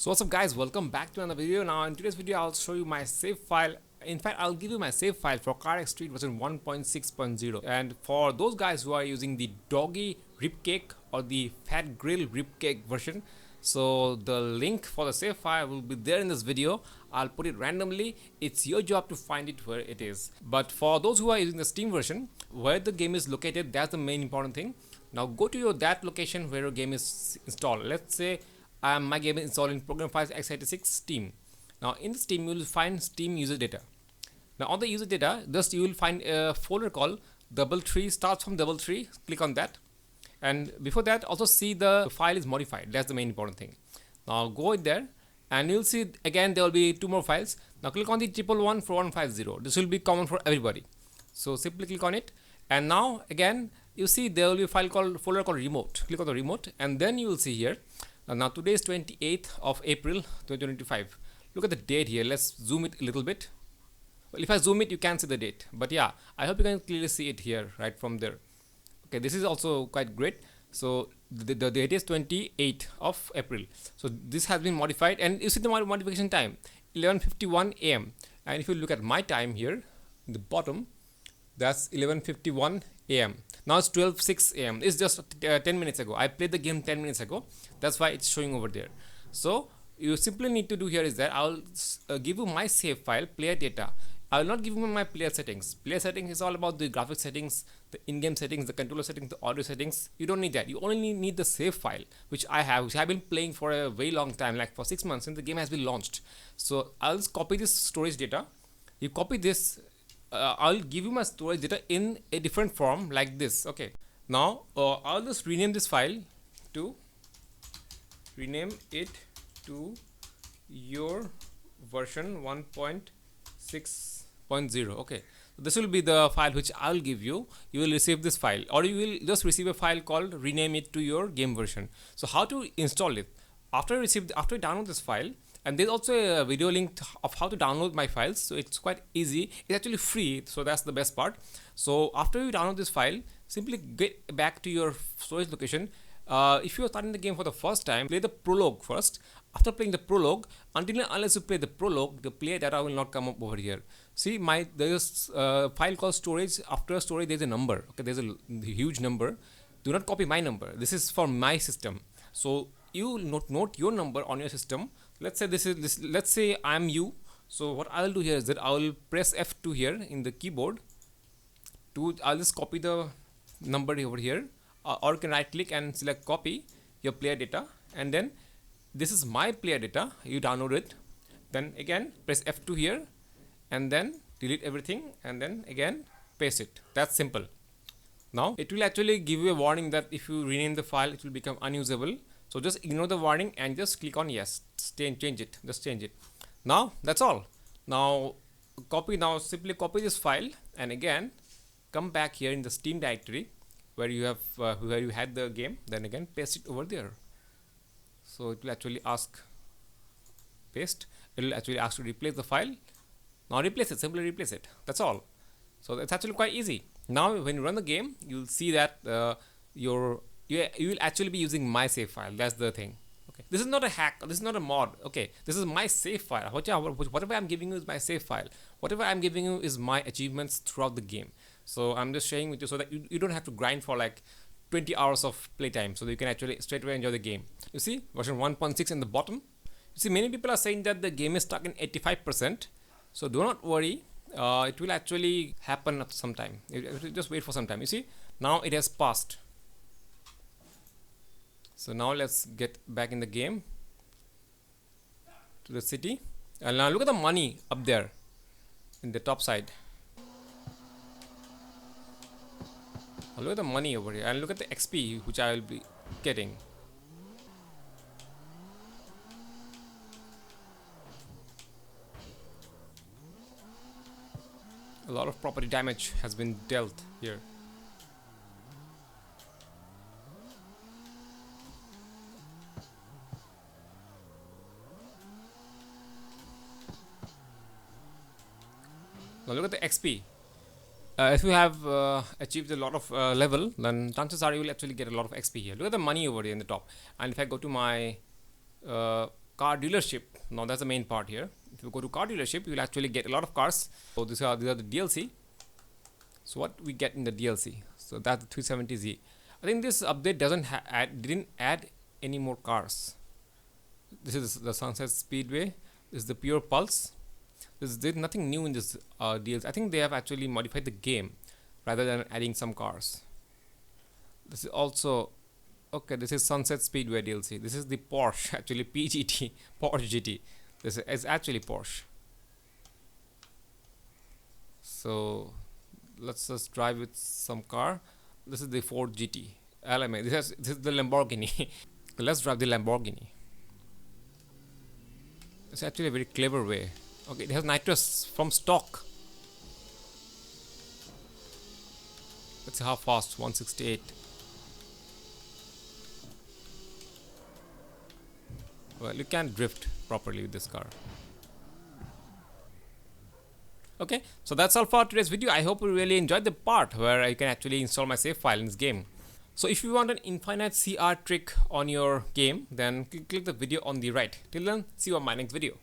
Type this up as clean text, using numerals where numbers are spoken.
So what's up guys, welcome back to another video. Now in today's video I'll show you my save file. In fact, I'll give you my save file for Carx Street version 1.6.0, and for those guys who are using the doggy ribcake or the fat grill ribcake version, so the link for the save file will be there in this video. I'll put it randomly. It's your job to find it where it is. But for those who are using the Steam version, where the game is located, that's the main important thing. Now go to that location where your game is installed. Let's say my game is installed in program files x86 Steam. Now in the Steam you will find Steam user data. Now on the user data, just you will find a folder called #3 starts from #3. Click on that, and before that also see the file is modified. That's the main important thing. Now go in there and you'll see again there will be two more files. Now click on the 1114150. This will be common for everybody. So simply click on it, and now again you see there will be a folder called remote. Click on the remote, and then you will see here. Now today is 28th of April 2025. Look at the date here. Let's zoom it a little bit. Well, if I zoom it, you can see the date. But yeah, I hope you can clearly see it here, right from there. Okay, this is also quite great. So the date is 28th of April. So this has been modified, and you see the modification time 11:51 a.m. And if you look at my time here, in the bottom, that's 11:51 a.m. Now it's 12:06 a.m. It's just 10 minutes ago. I played the game 10 minutes ago. That's why it's showing over there. So you simply need to do here is that I'll give you my save file, player data. I will not give you my player settings. Player settings is all about the graphic settings, the in-game settings, the controller settings, the audio settings. You don't need that. You only need the save file, which I have, which I've been playing for a very long time, like for 6 months since the game has been launched. So I'll just copy this storage data. You copy this. I'll give you my storage data in a different form like this. Okay. Now I'll just rename this file to your version 1.6.0. okay, so this will be the file which I'll give you. You will receive this file, or you will just receive a file called rename it to your game version. So how to install it? After you download this file, and there's also a video link of how to download my files, so it's quite easy. It's actually free, so that's the best part. So after you download this file, simply get back to your storage location. If you are starting the game for the first time, play the prologue first. After playing the prologue, until and unless you play the prologue, the player data will not come up over here. See, there's a file called storage. After storage, there's a number. Okay, there's a huge number. Do not copy my number. This is for my system. So you note your number on your system. Let's say let's say I'm you. So what I'll do here is that I'll press F2 here in the keyboard. I'll just copy the number over here. Or you can right click and select copy your player data, and then this is my player data. You download it, then again press F2 here, and then delete everything, and then again paste it. That's simple. Now it will actually give you a warning that if you rename the file, it will become unusable. So just ignore the warning and just click on yes, change it, just change it. Now that's all. Now simply copy this file, and again come back here in the Steam directory where you had the game, then again paste it over there. So it will actually ask paste. It will actually ask to replace the file. Now replace it, simply replace it. That's all. So that's actually quite easy. Now when you run the game, you'll see that you will actually be using my save file. That's the thing. Okay, this is not a hack. This is not a mod. Okay, this is my save file. Whatever I'm giving you is my save file. Whatever I'm giving you is my achievements throughout the game. So I'm just sharing with you so that you don't have to grind for like 20 hours of playtime, so that you can actually straight away enjoy the game. You see version 1.6 in the bottom. You see many people are saying that the game is stuck in 85%. So do not worry. It will actually happen after some time. Just wait for some time. You see now it has passed. So now let's get back in the game to the city, and now look at the money up there in the top side. Now look at the money over here, and look at the XP which I will be getting. A lot of property damage has been dealt here. Now look at the XP. If you have achieved a lot of level, then chances are you will actually get a lot of XP here. Look at the money over here in the top. And if I go to my car dealership. Now that's the main part here. If you go to car dealership, you will actually get a lot of cars. So these are the DLC. So what we get in the DLC? So that's the 370Z. I think this update didn't add any more cars. This is the Sunset Speedway. This is the Pure Pulse. There's nothing new in this DLC. I think they have actually modified the game rather than adding some cars. This is also okay. This is Sunset Speedway DLC. This is the Porsche, actually PGT, Porsche GT. This is actually Porsche. So let's just drive with some car. This is the Ford GT LMA. This is the Lamborghini. Let's drive the Lamborghini. It's actually a very clever way. Okay, it has nitrous from stock. Let's see how fast. 168. Well, you can't drift properly with this car. Okay, so that's all for today's video. I hope you really enjoyed the part where I can actually install my save file in this game. So if you want an infinite CR trick on your game, then click the video on the right. Till then, see you on my next video.